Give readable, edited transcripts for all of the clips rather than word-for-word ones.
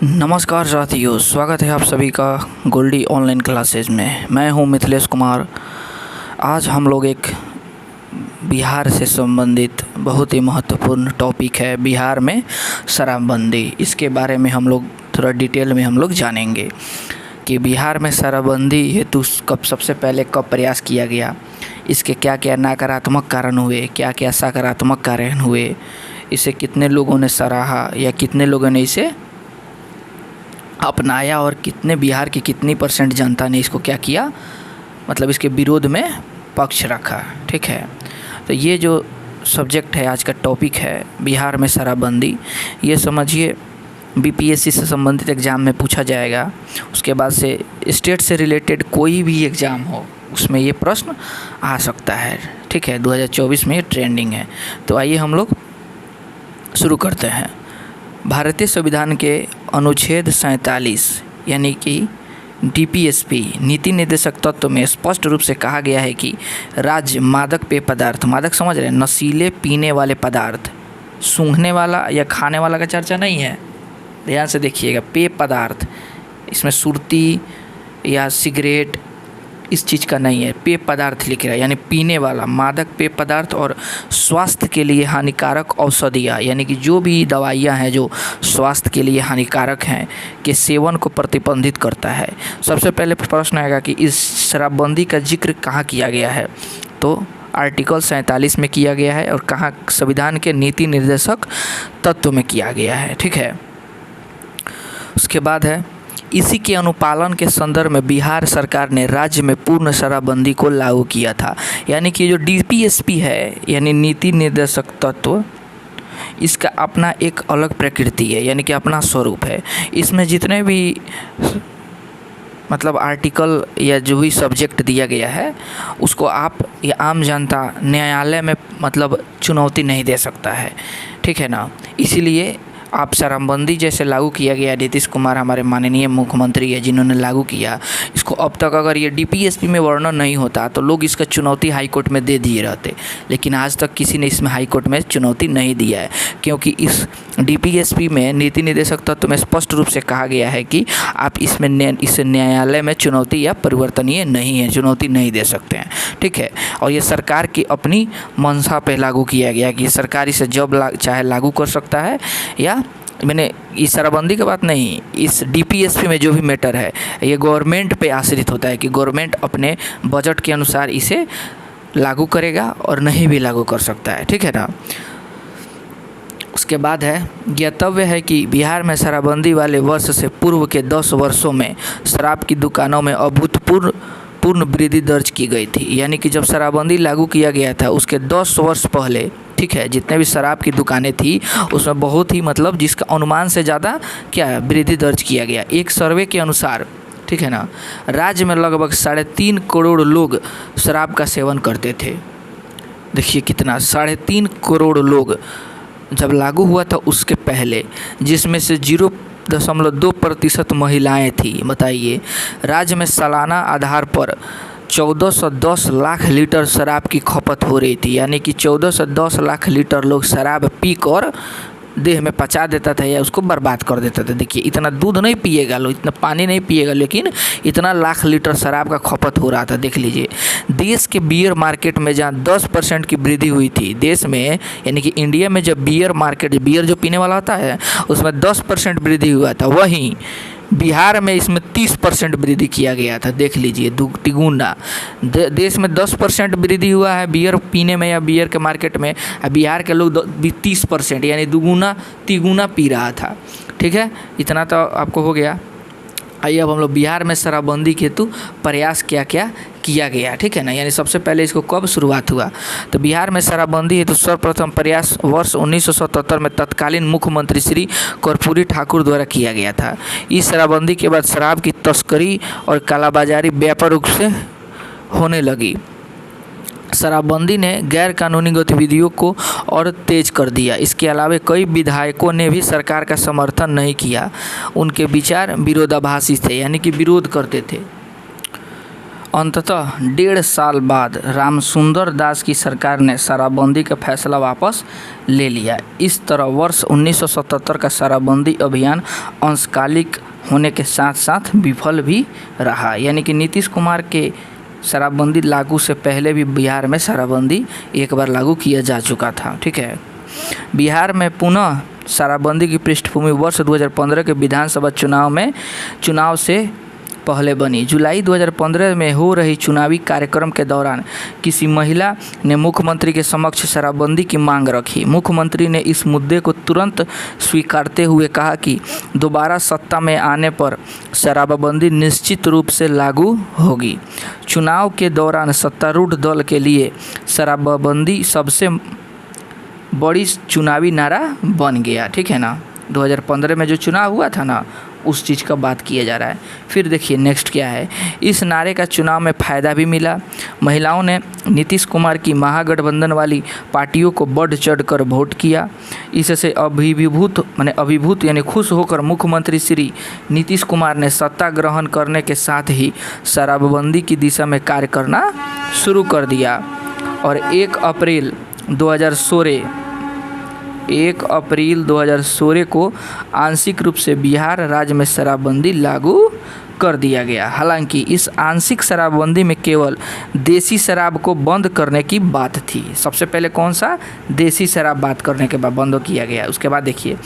नमस्कार साथियों, स्वागत है आप सभी का गोल्डी ऑनलाइन क्लासेज में। मैं हूं मिथिलेश कुमार। आज हम लोग एक बिहार से संबंधित बहुत ही महत्वपूर्ण टॉपिक है, बिहार में शराबबंदी। इसके बारे में हम लोग थोड़ा डिटेल में हम लोग जानेंगे कि बिहार में शराबबंदी हेतु सबसे पहले कब प्रयास किया गया, इसके क्या क्या नकारात्मक कारण हुए, क्या क्या सकारात्मक कारण हुए, इसे कितने लोगों ने सराहा या कितने लोगों ने इसे अपनाया और कितने बिहार की कितनी % जनता ने इसको क्या किया, मतलब इसके विरोध में पक्ष रखा। ठीक है, तो ये जो सब्जेक्ट है, आज का टॉपिक है बिहार में शराबबंदी। ये समझिए बीपीएससी से संबंधित एग्ज़ाम में पूछा जाएगा। उसके बाद से स्टेट से रिलेटेड कोई भी एग्ज़ाम हो उसमें ये प्रश्न आ सकता है। ठीक है, 2024 में ये ट्रेंडिंग है। तो आइए हम लोग शुरू करते हैं। भारतीय संविधान के अनुच्छेद 47 यानी कि डीपीएसपी नीति निर्देशक तत्व में स्पष्ट रूप से कहा गया है कि राज्य मादक पेय पदार्थ, मादक समझ रहे हैं, नशीले पीने वाले पदार्थ, सूंघने वाला या खाने वाला का चर्चा नहीं है, ध्यान से देखिएगा। पेय पदार्थ, इसमें सुर्ती या सिगरेट इस चीज़ का नहीं है, पेय पदार्थ लिख रहा है, यानी पीने वाला मादक पेय पदार्थ और स्वास्थ्य के लिए हानिकारक औषधियाँ, यानी कि जो भी दवाइयाँ हैं जो स्वास्थ्य के लिए हानिकारक हैं के सेवन को प्रतिबंधित करता है। सबसे पहले प्रश्न आएगा कि इस शराबबंदी का जिक्र कहाँ किया गया है, तो आर्टिकल 47 में किया गया है और कहाँ, संविधान के नीति निर्देशक तत्व में किया गया है। ठीक है, उसके बाद है इसी के अनुपालन के संदर्भ में बिहार सरकार ने राज्य में पूर्ण शराबबंदी को लागू किया था। यानी कि जो डीपीएसपी है यानी नीति निर्देशक तत्व, इसका अपना एक अलग प्रकृति है, यानी कि अपना स्वरूप है। इसमें जितने भी मतलब आर्टिकल या जो भी सब्जेक्ट दिया गया है उसको आप या आम जनता न्यायालय में मतलब चुनौती नहीं दे सकता है। ठीक है ना, इसीलिए आप शराबबंदी जैसे लागू किया गया, नीतीश कुमार हमारे माननीय मुख्यमंत्री है जिन्होंने लागू किया इसको। अब तक अगर ये डीपीएसपी में वर्णन नहीं होता तो लोग इसका चुनौती हाई कोर्ट में दे दिए रहते, लेकिन आज तक किसी ने इसमें हाई कोर्ट में चुनौती नहीं दिया है, क्योंकि इस डीपीएसपी में नीति निर्देशक तत्व में स्पष्ट रूप से कहा गया है कि आप इसमें इस न्यायालय में चुनौती या परिवर्तनीय नहीं है, चुनौती नहीं दे सकते हैं। ठीक है, और ये सरकार की अपनी मंशा पे लागू किया गया कि सरकार इसे जब चाहे लागू कर सकता है, या मैंने इस शराबबंदी की बात नहीं, इस डीपीएसपी में जो भी मैटर है ये गवर्नमेंट पे आश्रित होता है कि गवर्नमेंट अपने बजट के अनुसार इसे लागू करेगा और नहीं भी लागू कर सकता है। ठीक है ना, उसके बाद है ज्ञातव्य है कि बिहार में शराबबंदी वाले वर्ष से पूर्व के 10 वर्षों में शराब की दुकानों में अभूतपूर्व वृद्धि दर्ज की गई थी। यानी कि जब शराबबंदी लागू किया गया था उसके 10 वर्ष पहले, ठीक है, जितने भी शराब की दुकानें थी उसमें बहुत ही मतलब जिसका अनुमान से ज़्यादा क्या है वृद्धि दर्ज किया गया। एक सर्वे के अनुसार, ठीक है ना, राज्य में लगभग 3.5 करोड़ लोग शराब का सेवन करते थे। देखिए कितना, 3.5 करोड़ लोग जब लागू हुआ था उसके पहले, जिसमें से 0.2% महिलाएं थी। बताइए, राज्य में सालाना आधार पर 1410 लाख लीटर शराब की खपत हो रही थी। यानी कि 1410 लाख लीटर लोग शराब पी कर देह में पचा देता था या उसको बर्बाद कर देता था। देखिए, इतना दूध नहीं पिएगा लोग, इतना पानी नहीं पिएगा, लेकिन इतना लाख लीटर शराब का खपत हो रहा था। देख लीजिए, देश के बियर मार्केट में जहाँ 10% की वृद्धि हुई थी देश में, यानी कि इंडिया में जब बियर मार्केट, बियर जो पीने वाला होता है उसमें 10% वृद्धि हुआ था, वहीं बिहार में इसमें 30% वृद्धि किया गया था। देख लीजिए, तिगुना। देश में 10% वृद्धि हुआ है बियर पीने में या बियर के मार्केट में, बिहार के लोग 30% यानी दुगुना तिगुना पी रहा था। ठीक है, इतना तो आपको हो गया। आइए अब हम लोग बिहार में शराबबंदी के हेतु प्रयास क्या क्या किया गया। ठीक है ना, यानी सबसे पहले इसको कब शुरुआत हुआ, तो बिहार में शराबबंदी हेतु सर्वप्रथम प्रयास वर्ष 1977 में तत्कालीन मुख्यमंत्री श्री कर्पूरी ठाकुर द्वारा किया गया था। इस शराबबंदी के बाद शराब की तस्करी और कालाबाजारी व्यापक रूप से होने लगी। शराबबंदी ने गैर कानूनी गतिविधियों को और तेज कर दिया। इसके अलावा कई विधायकों ने भी सरकार का समर्थन नहीं किया, उनके विचार विरोधाभासी थे, यानी कि विरोध करते थे। अंततः 1.5 साल बाद रामसुंदर दास की सरकार ने शराबबंदी का फैसला वापस ले लिया। इस तरह वर्ष 1977 का शराबबंदी अभियान अंशकालिक होने के साथ साथ विफल भी रहा। यानी कि नीतीश कुमार के शराबबंदी लागू से पहले भी बिहार में शराबबंदी एक बार लागू किया जा चुका था। ठीक है, बिहार में पुनः शराबबंदी की पृष्ठभूमि वर्ष 2015 के विधानसभा चुनाव से पहले बनी। जुलाई 2015 में हो रही चुनावी कार्यक्रम के दौरान किसी महिला ने मुख्यमंत्री के समक्ष शराबबंदी की मांग रखी। मुख्यमंत्री ने इस मुद्दे को तुरंत स्वीकारते हुए कहा कि दोबारा सत्ता में आने पर शराबबंदी निश्चित रूप से लागू होगी। चुनाव के दौरान सत्तारूढ़ दल के लिए शराबबंदी सबसे बड़ी चुनावी नारा बन गया। ठीक है ना, 2015 में जो चुनाव हुआ था ना, उस चीज़ का बात किया जा रहा है। फिर देखिए नेक्स्ट क्या है। इस नारे का चुनाव में फ़ायदा भी मिला। महिलाओं ने नीतीश कुमार की महागठबंधन वाली पार्टियों को बढ़ चढ़ कर वोट किया। इससे अभिभूत यानी खुश होकर मुख्यमंत्री श्री नीतीश कुमार ने सत्ता ग्रहण करने के साथ ही शराबबंदी की दिशा में कार्य करना शुरू कर दिया और 1 अप्रैल 2016 को आंशिक रूप से बिहार राज्य में शराबबंदी लागू कर दिया गया। हालांकि इस आंशिक शराबबंदी में केवल देसी शराब को बंद करने की बात थी। सबसे पहले कौन सा? देसी शराब बात करने के बाद बंद किया गया। उसके बाद देखिए,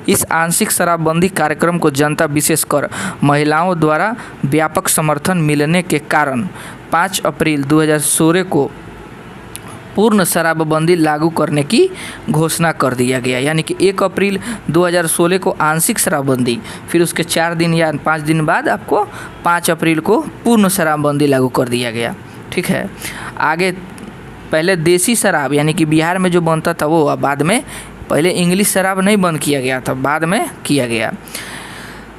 इस आंशिक शराबबंदी कार्यक्रम को जनता विशेषकर महिलाओं द्वारा व्यापक समर्थन मिलने के कारण 5 अप्रैल 2016 को पूर्ण शराबबंदी लागू करने की घोषणा कर दिया गया। यानी कि 1 अप्रैल 2016 को आंशिक शराबबंदी, फिर उसके 4 दिन या 5 दिन बाद आपको 5 अप्रैल को पूर्ण शराबबंदी लागू कर दिया गया। ठीक है, आगे पहले देसी शराब यानी कि बिहार में जो बनता था वो, बाद में पहले इंग्लिश शराब नहीं बंद किया गया था, बाद में किया गया।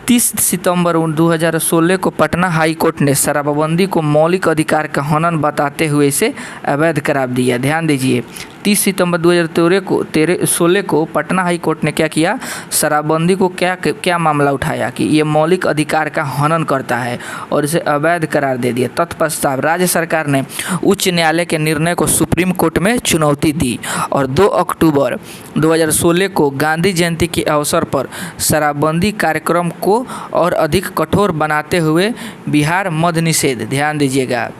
30 सितंबर 2016 को पटना हाई कोर्ट ने शराबबंदी को मौलिक अधिकार का हनन बताते हुए इसे अवैध करार दिया। ध्यान दीजिए, 30 सितंबर 2016 को पटना हाई कोर्ट ने क्या किया? शराबबंदी को क्या मामला उठाया कि ये मौलिक अधिकार का हनन करता है और इसे अवैध करार दे दिया। तत्पश्चात राज्य सरकार ने उच्च न्यायालय के निर्णय को सुप्रीम कोर्ट में चुनौती दी और 2 अक्टूबर 2016 को गांधी जयंती के अवसर पर शराबबंदी कार्यक्रम को और अधिक कठोर बनाते हुए बिहार मद्य निषेध, ध्यान दीजिएगा,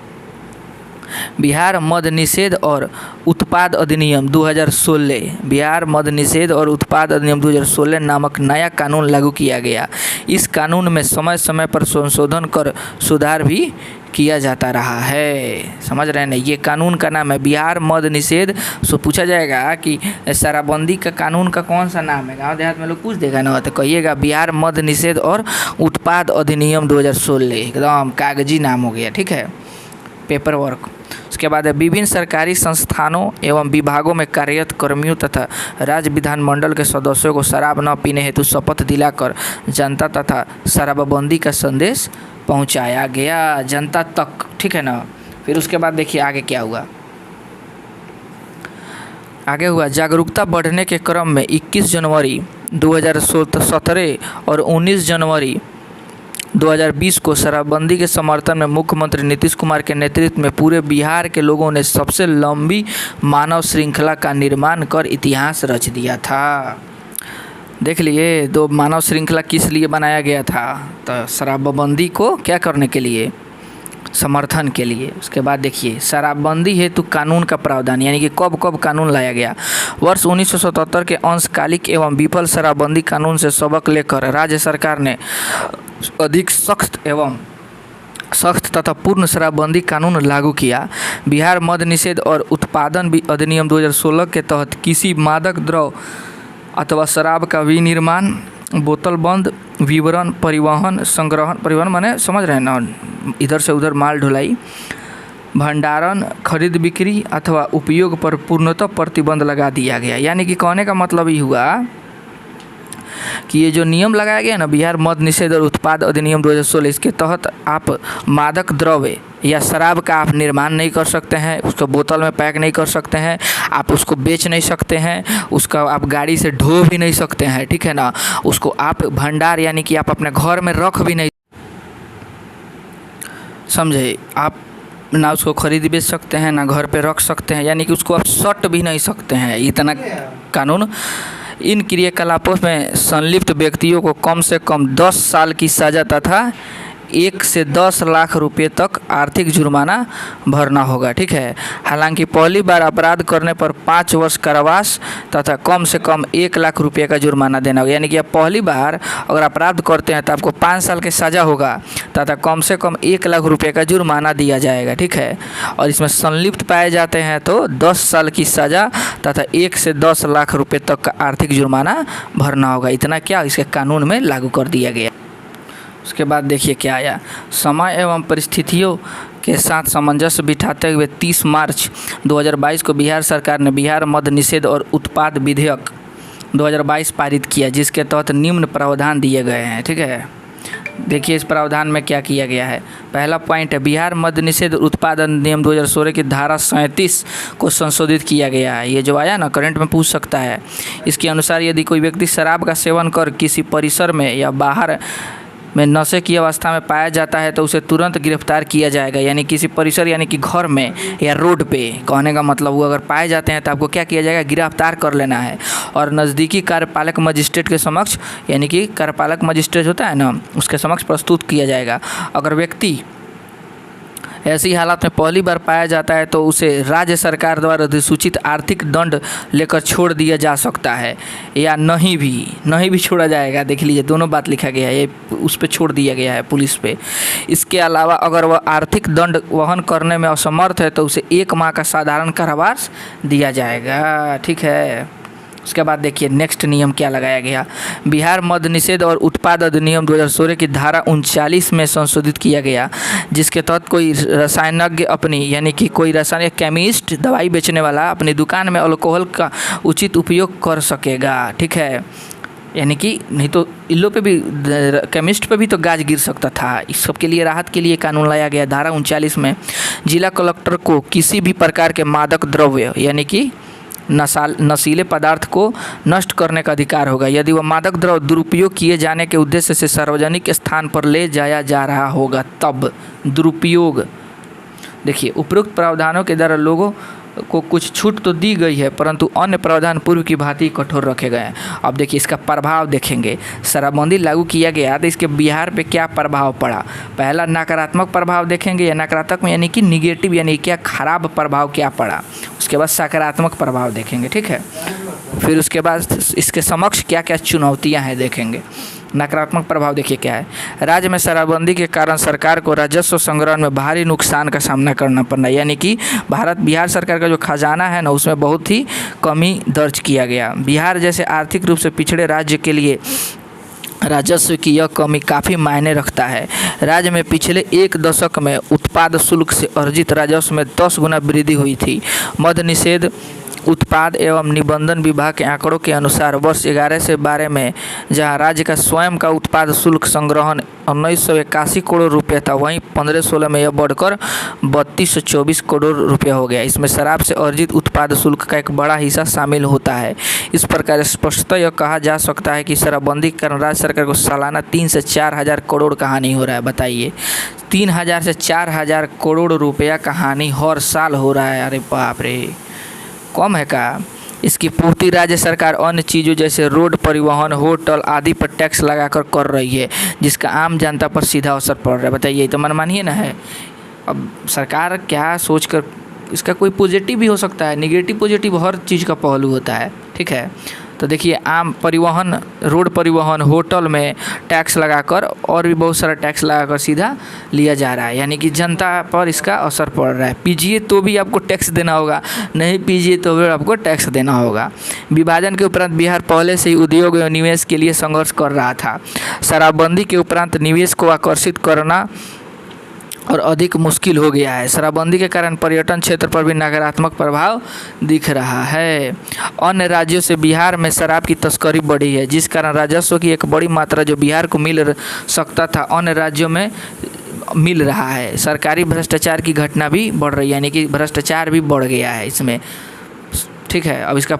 बिहार मद्य निषेध और उत्पाद अधिनियम 2016, बिहार मद्य निषेध और उत्पाद अधिनियम 2016 नामक नया कानून लागू किया गया। इस कानून में समय समय पर संशोधन कर सुधार भी किया जाता रहा है। समझ रहे हैं ना, ये कानून का नाम है बिहार मद्य निषेध। सो पूछा जाएगा कि शराबबंदी का कानून का कौन सा नाम है, गाँव देहात में लोग पूछ देगा ना, तो कहिएगा बिहार मद्य निषेध और उत्पाद अधिनियम 2016, एकदम कागजी नाम हो गया। ठीक है, पेपर वर्क। उसके बाद विभिन्न सरकारी संस्थानों एवं विभागों में कार्यरत कर्मियों तथा राज्य विधानमंडल के सदस्यों को शराब न पीने हेतु शपथ दिलाकर जनता तथा शराबबंदी का संदेश पहुंचाया गया जनता तक। ठीक है ना, फिर उसके बाद देखिए आगे क्या हुआ। आगे हुआ जागरूकता बढ़ने के क्रम में 21 जनवरी 2017 और 19 जनवरी 2020 को शराबबंदी के समर्थन में मुख्यमंत्री नीतीश कुमार के नेतृत्व में पूरे बिहार के लोगों ने सबसे लंबी मानव श्रृंखला का निर्माण कर इतिहास रच दिया था। देख लिए, 2 मानव श्रृंखला किस लिए बनाया गया था? तो शराबबंदी को क्या करने के लिए? समर्थन के लिए। उसके बाद देखिए शराबबंदी हेतु कानून का प्रावधान, यानी कि कब कब कानून लाया गया। वर्ष 1977 के अंशकालिक एवं विफल शराबबंदी कानून से सबक लेकर राज्य सरकार ने अधिक सख्त तथा पूर्ण शराबबंदी कानून लागू किया। बिहार मद्य निषेध और उत्पादन अधिनियम 2016 के तहत किसी मादक द्रव्य अथवा शराब का विनिर्माण, बोतलबंद, विवरण, परिवहन, संग्रहण, परिवहन माने समझ रहे हैं ना, इधर से उधर माल ढुलाई, भंडारण, खरीद बिक्री अथवा उपयोग पर पूर्णतः प्रतिबंध लगा दिया गया। यानी कि कहने का मतलब ये हुआ कि ये जो नियम लगाया गया ना, बिहार मद्य निषेध और उत्पाद अधिनियम 2016, इसके तहत आप मादक द्रव्य या शराब का आप निर्माण नहीं कर सकते हैं, उसको बोतल में पैक नहीं कर सकते हैं, आप उसको बेच नहीं सकते हैं, उसका आप गाड़ी से ढो भी नहीं सकते हैं। ठीक है ना, उसको आप भंडार यानी कि आप अपने घर में रख भी नहीं, समझे, आप ना उसको खरीद बेच सकते हैं, ना घर पे रख सकते हैं, यानी कि उसको आप सट भी नहीं सकते हैं। इतना कानून इन क्रियाकलापों में संलिप्त व्यक्तियों को कम से कम 10 साल की सज़ा तथा 1 से 10 लाख रुपए तक आर्थिक जुर्माना भरना होगा। ठीक है। हालांकि पहली बार अपराध करने पर 5 वर्ष कारावास तथा कम से कम 1 लाख रुपये का जुर्माना देना होगा। यानी कि आप पहली बार अगर अपराध करते हैं तो आपको 5 साल की सज़ा होगा तथा कम से कम 1 लाख रुपये का जुर्माना दिया जाएगा। ठीक है। और इसमें संलिप्त पाए जाते हैं तो 10 साल की सज़ा तथा 1 से 10 लाख रुपये तक का आर्थिक जुर्माना भरना होगा। इतना क्या इसके कानून में लागू कर दिया गया। उसके बाद देखिए क्या आया, समय एवं परिस्थितियों के साथ सामंजस्य बिठाते हुए 30 मार्च 2022 को बिहार सरकार ने बिहार मद्य निषेध और उत्पाद विधेयक 2022 पारित किया, जिसके तहत निम्न प्रावधान दिए गए हैं। ठीक है। देखिए इस प्रावधान में क्या किया गया है। पहला पॉइंट है, बिहार मद्य निषेध उत्पाद अधिनियम 2016 की धारा 37 को संशोधित किया गया है। ये जो आया ना, करंट में पूछ सकता है। इसके अनुसार यदि कोई व्यक्ति शराब का सेवन कर किसी परिसर में या बाहर में नशे की अवस्था में पाया जाता है तो उसे तुरंत गिरफ्तार किया जाएगा। यानी किसी परिसर यानी कि घर में या रोड पे, कहने का मतलब वो अगर पाए जाते हैं तो आपको क्या किया जाएगा, गिरफ्तार कर लेना है और नज़दीकी कार्यपालक मजिस्ट्रेट के समक्ष, यानी कि कार्यपालक मजिस्ट्रेट होता है ना, उसके समक्ष प्रस्तुत किया जाएगा। अगर व्यक्ति ऐसी हालत में पहली बार पाया जाता है तो उसे राज्य सरकार द्वारा अधिसूचित आर्थिक दंड लेकर छोड़ दिया जा सकता है या नहीं भी छोड़ा जाएगा। देख लीजिए, दोनों बात लिखा गया है, ये उस पर छोड़ दिया गया है, पुलिस पे। इसके अलावा अगर वह आर्थिक दंड वहन करने में असमर्थ है तो उसे 1 माह का साधारण कारावास दिया जाएगा। ठीक है। उसके बाद देखिए नेक्स्ट नियम क्या लगाया गया। बिहार मद्य निषेध और उत्पाद अधिनियम 2016 की धारा 39 में संशोधित किया गया, जिसके तहत कोई रसायनज्ञ अपनी, यानी कि कोई रासायनिक केमिस्ट, दवाई बेचने वाला अपनी दुकान में अल्कोहल का उचित उपयोग कर सकेगा। ठीक है। यानी कि नहीं तो इल्लो पे भी, केमिस्ट पे भी तो गाज गिर सकता था। इस सब के लिए राहत के लिए कानून लाया गया। धारा 39 में जिला कलेक्टर को किसी भी प्रकार के मादक द्रव्य, यानी कि नशीले पदार्थ को नष्ट करने का अधिकार होगा यदि वह मादक द्रव्य दुरुपयोग किए जाने के उद्देश्य से सार्वजनिक स्थान पर ले जाया जा रहा होगा, तब दुरुपयोग। देखिए उपरोक्त प्रावधानों के द्वारा लोगों को कुछ छूट तो दी गई है, परंतु अन्य प्रावधान पूर्व की भांति कठोर रखे गए हैं। अब देखिए इसका प्रभाव देखेंगे। शराबबंदी लागू किया गया तो इसके बिहार पे क्या प्रभाव पड़ा। पहला नकारात्मक प्रभाव देखेंगे, या नकारात्मक यानी कि निगेटिव, यानी क्या खराब प्रभाव क्या पड़ा। उसके बाद सकारात्मक प्रभाव देखेंगे। ठीक है। फिर उसके बाद इसके समक्ष क्या क्या चुनौतियाँ हैं देखेंगे। नकारात्मक प्रभाव देखिए क्या है। राज्य में शराबबंदी के कारण सरकार को राजस्व संग्रहण में भारी नुकसान का सामना करना पड़ना, यानी कि बिहार सरकार का जो खजाना है ना, उसमें बहुत ही कमी दर्ज किया गया। बिहार जैसे आर्थिक रूप से पिछड़े राज्य के लिए राजस्व की यह कमी काफ़ी मायने रखता है। राज्य में पिछले 1 दशक में उत्पाद शुल्क से अर्जित राजस्व में 10 गुना वृद्धि हुई थी। मद्य निषेध उत्पाद एवं निबंधन विभाग के आंकड़ों के अनुसार वर्ष 11 से 12 में जहां राज्य का स्वयं का उत्पाद शुल्क संग्रहण 1981 करोड़ रुपये था, वहीं 15-16 में यह बढ़कर 3224 करोड़ रुपये हो गया। इसमें शराब से अर्जित उत्पाद शुल्क का एक बड़ा हिस्सा शामिल होता है। इस प्रकार स्पष्टतः यह कहा जा सकता है कि शराबबंदी के कारण राज्य सरकार को सालाना 3 से 4 हज़ार करोड़ का हानि हो रहा है। बताइए, 3000 से 4000 करोड़ रुपया का हानि हर साल हो रहा है। अरे बाप रे, कम है का। इसकी पूर्ति राज्य सरकार अन्य चीज़ों जैसे रोड, परिवहन, होटल आदि पर टैक्स लगाकर कर रही है, जिसका आम जनता पर सीधा असर पड़ रहा है। बताइए, तो मनमानी है ना है। अब सरकार क्या सोचकर, इसका कोई पॉजिटिव भी हो सकता है, नेगेटिव पॉजिटिव हर चीज़ का पहलू होता है। ठीक है। तो देखिए आम परिवहन, रोड परिवहन, होटल में टैक्स लगाकर और भी बहुत सारा टैक्स लगाकर सीधा लिया जा रहा है, यानी कि जनता पर इसका असर पड़ रहा है। पीजिए तो भी आपको टैक्स देना होगा, नहीं पीजिए तो भी आपको टैक्स देना होगा। विभाजन के उपरांत बिहार पहले से ही उद्योग एवं निवेश के लिए संघर्ष कर रहा था। शराबबंदी के उपरांत निवेश को आकर्षित करना और अधिक मुश्किल हो गया है। शराबबंदी के कारण पर्यटन क्षेत्र पर भी नकारात्मक प्रभाव दिख रहा है। अन्य राज्यों से बिहार में शराब की तस्करी बढ़ी है, जिस कारण राजस्व की एक बड़ी मात्रा जो बिहार को मिल सकता था अन्य राज्यों में मिल रहा है। सरकारी भ्रष्टाचार की घटना भी बढ़ रही है, यानी कि भ्रष्टाचार भी बढ़ गया है इसमें। ठीक है। अब इसका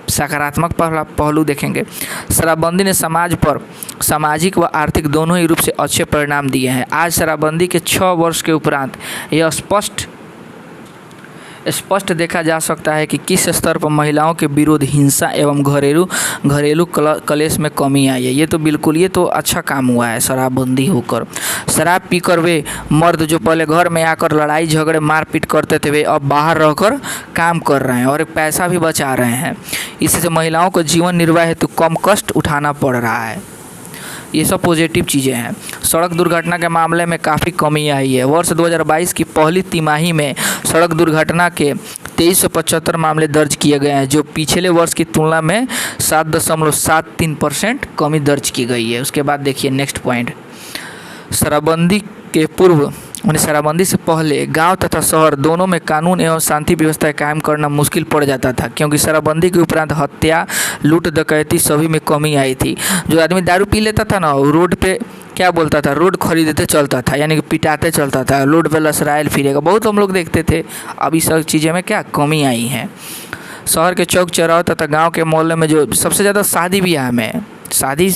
सकारात्मक पहलू देखेंगे। शराबबंदी ने समाज पर सामाजिक व आर्थिक दोनों ही रूप से अच्छे परिणाम दिए हैं। आज शराबबंदी के 6 वर्ष के उपरांत यह स्पष्ट देखा जा सकता है कि किस स्तर पर महिलाओं के विरोध, हिंसा एवं घरेलू कलेश में कमी आई है। ये तो अच्छा काम हुआ है शराबबंदी होकर। शराब पीकर वे मर्द जो पहले घर में आकर लड़ाई झगड़े मारपीट करते थे, वे अब बाहर रहकर काम कर रहे हैं और एक पैसा भी बचा रहे हैं। इससे महिलाओं को जीवन निर्वाह हेतु कम कष्ट उठाना पड़ रहा है। ये सब पॉजिटिव चीज़ें हैं। सड़क दुर्घटना के मामले में काफ़ी कमी आई है। वर्ष 2022 की पहली तिमाही में सड़क दुर्घटना के 2375 मामले दर्ज किए गए हैं, जो पिछले वर्ष की तुलना में 7.73% कमी दर्ज की गई है। उसके बाद देखिए नेक्स्ट पॉइंट, शराबबंदी के पूर्व शराबबंदी से पहले गांव तथा शहर दोनों में कानून एवं शांति व्यवस्था कायम करना मुश्किल पड़ जाता था, क्योंकि शराबबंदी के उपरांत हत्या, लूट, डकैती सभी में कमी आई थी। जो आदमी दारू पी लेता था ना, वो रोड पे क्या बोलता था, रोड खरीदते चलता था, यानी कि पिटाते चलता था, रोड पे लसराइल फिरेगा, बहुत हम लोग देखते थे। अब इस सब चीज़ें में क्या कमी आई है। शहर के चौक चौराहे तथा गाँव के मोहल्ले में जो सबसे ज़्यादा शादी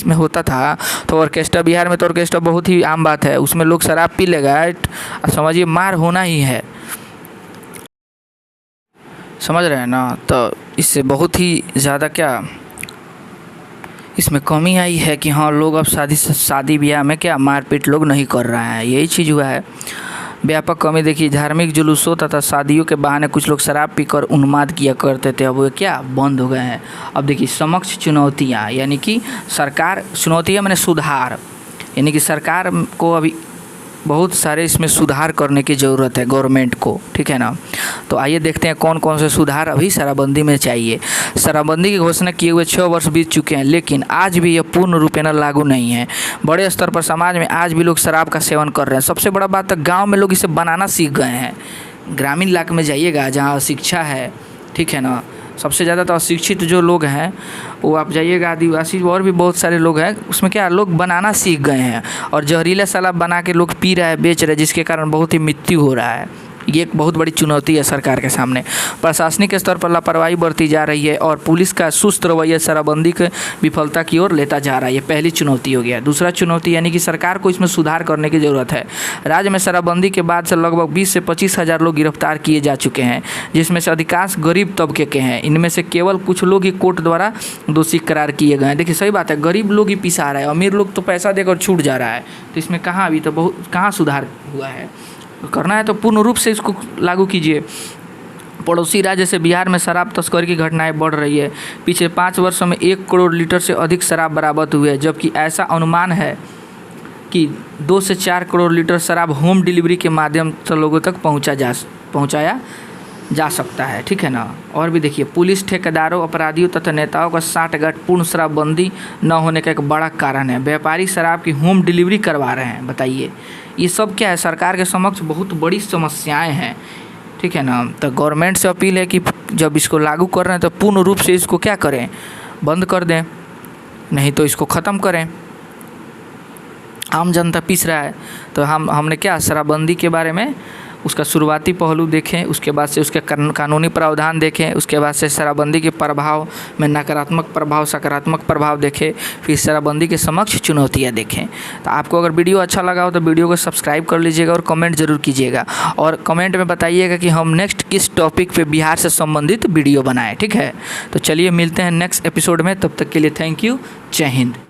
में होता था, तो ऑर्केस्ट्रा, बिहार में तो ऑर्केस्ट्रा बहुत ही आम बात है, उसमें लोग शराब पी लेगा, समझिए मार होना ही है, समझ रहे हैं ना। तो इससे बहुत ही ज़्यादा इसमें कमी आई है कि हाँ, लोग अब शादी ब्याह में मारपीट लोग नहीं कर रहे हैं, यही चीज़ हुआ है। व्यापक कमी देखिए, धार्मिक जुलूसों तथा शादियों के बहाने कुछ लोग शराब पीकर उन्माद किया करते थे, अब वो बंद हो गए हैं। अब देखिए समक्ष चुनौतियाँ, यानी कि सरकार, चुनौतियाँ माने सुधार, यानी कि सरकार को अभी बहुत सारे इसमें सुधार करने की ज़रूरत है गवर्नमेंट को, ठीक है ना। तो आइए देखते हैं कौन कौन से सुधार अभी शराबबंदी में चाहिए। शराबबंदी की घोषणा किए हुए 6 वर्ष बीत चुके हैं, लेकिन आज भी यह पूर्ण रूपेण लागू नहीं है। बड़े स्तर पर समाज में आज भी लोग शराब का सेवन कर रहे हैं। सबसे बड़ा बात है, गाँव में लोग इसे बनाना सीख गए हैं। ग्रामीण इलाके में जाइएगा जहाँ शिक्षा है, ठीक है ना, सबसे ज़्यादा तो अशिक्षित जो लोग हैं वो आप जाइएगा, आदिवासी और भी बहुत सारे लोग हैं, उसमें लोग बनाना सीख गए हैं और जहरीला शराब बना के लोग पी रहे हैं, बेच रहे हैं, जिसके कारण बहुत ही मृत्यु हो रहा है। ये एक बहुत बड़ी चुनौती है सरकार के सामने। प्रशासनिक स्तर पर लापरवाही बरती जा रही है और पुलिस का सुस्त रवैया शराबबंदी के विफलता की ओर लेता जा रहा है। ये पहली चुनौती हो गया। दूसरा चुनौती यानी कि सरकार को इसमें सुधार करने की ज़रूरत है। राज्य में शराबबंदी के बाद से लगभग 20 से 25 हज़ार लोग गिरफ्तार किए जा चुके हैं, जिसमें से अधिकांश गरीब तबके के हैं। इनमें से केवल कुछ लोग ही कोर्ट द्वारा दोषी करार किए गए हैं। देखिए सही बात है, गरीब लोग ही पिसा रहा है, अमीर लोग तो पैसा देकर छूट जा रहा है। तो इसमें अभी तो बहुत कहाँ सुधार हुआ है। करना है तो पूर्ण रूप से इसको लागू कीजिए। पड़ोसी राज्य से बिहार में शराब तस्करी की घटनाएं बढ़ रही है। पिछले 5 वर्षों में 1 करोड़ लीटर से अधिक शराब बरामद हुई है, जबकि ऐसा अनुमान है कि 2 से 4 करोड़ लीटर शराब होम डिलीवरी के माध्यम से लोगों तक पहुंचाया जा सकता है, ठीक है ना। और भी देखिए, पुलिस ठेकेदारों, अपराधियों तथा नेताओं का साठगांठ पूर्ण शराबबंदी न होने का एक बड़ा कारण है। व्यापारी शराब की होम डिलीवरी करवा रहे हैं, बताइए ये सब क्या है। सरकार के समक्ष बहुत बड़ी समस्याएं हैं, ठीक है ना। तो गवर्नमेंट से अपील है कि जब इसको लागू कर रहे हैं तो पूर्ण रूप से इसको करें, बंद कर दें, नहीं तो इसको ख़त्म करें। आम जनता पीस रहा है, तो हमने शराबबंदी के बारे में उसका शुरुआती पहलू देखें, उसके बाद से उसके कानूनी प्रावधान देखें, उसके बाद से शराबबंदी के प्रभाव में नकारात्मक प्रभाव, सकारात्मक प्रभाव देखें, फिर शराबबंदी के समक्ष चुनौतियाँ देखें। तो आपको अगर वीडियो अच्छा लगा हो तो वीडियो को सब्सक्राइब कर लीजिएगा और कमेंट ज़रूर कीजिएगा, और कमेंट में बताइएगा कि हम नेक्स्ट किस टॉपिक पे बिहार से संबंधित वीडियो बनाएं, ठीक है। तो चलिए मिलते हैं नेक्स्ट एपिसोड में, तब तक के लिए थैंक यू, जय हिंद।